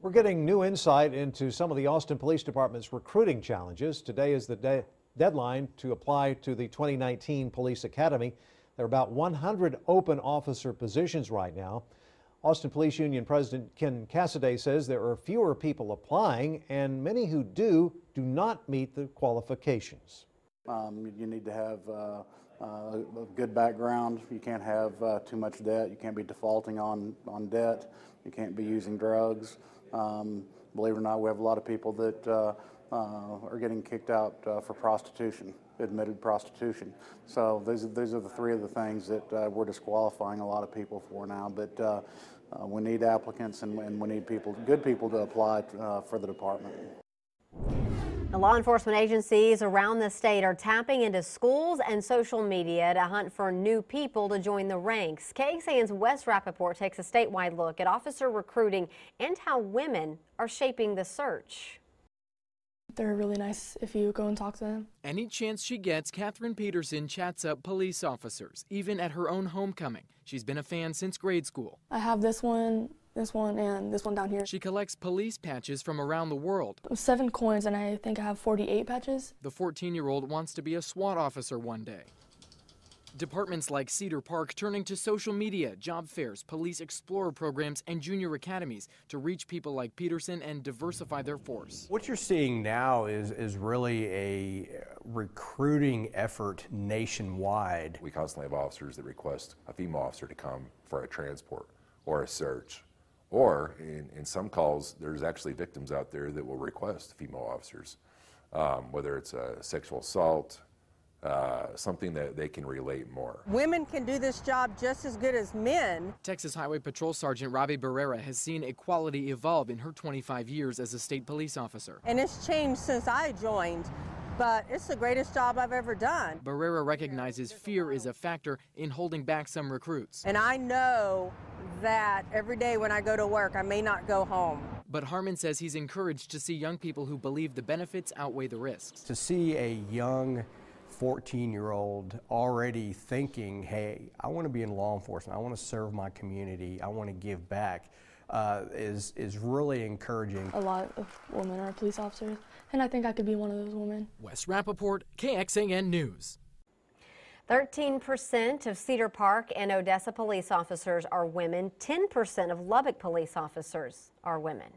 We're getting new insight into some of the Austin Police Department's recruiting challenges. Today is the deadline to apply to the 2019 Police Academy. There are about 100 open officer positions right now. Austin Police Union President Ken Cassidy says there are fewer people applying, and many who do not meet the qualifications. You need to have a good background. You can't have too much debt. You can't be defaulting on debt. You can't be using drugs. Believe it or not, we have a lot of people that are getting kicked out for prostitution, admitted prostitution. So these are the three of the things that we're disqualifying a lot of people for now. But we need applicants, and we need good people to apply for the department. The law enforcement agencies around the state are tapping into schools and social media to hunt for new people to join the ranks. KXAN's Wes Rappaport takes a statewide look at officer recruiting and how women are shaping the search. They're really nice if you go and talk to them. Any chance she gets, Catherine Peterson chats up police officers, even at her own homecoming. She's been a fan since grade school. I have this one, and this one down here. She collects police patches from around the world. 7 coins, and I think I have 48 patches. The 14-year-old wants to be a SWAT officer one day. Departments like Cedar Park turning to social media, job fairs, police explorer programs, and junior academies to reach people like Peterson and diversify their force. What you're seeing now is really a recruiting effort nationwide. We constantly have officers that request a female officer to come for a transport or a search. Or in some calls, there's actually victims out there that will request female officers, whether it's a sexual assault, something that they can relate more. Women can do this job just as good as men. Texas Highway Patrol Sergeant Robbie Barrera has seen equality evolve in her 25 years as a state police officer. And it's changed since I joined, but it's the greatest job I've ever done. Barrera recognizes fear is a factor in holding back some recruits. And I know that every day when I go to work, I may not go home. But Harmon says he's encouraged to see young people who believe the benefits outweigh the risks. To see a young 14-year-old already thinking, hey, I want to be in law enforcement, I want to serve my community, I want to give back, is really encouraging. A lot of women are police officers, and I think I could be one of those women. Wes Rappaport, KXAN News. 13% of Cedar Park and Odessa police officers are women. 10% of Lubbock police officers are women.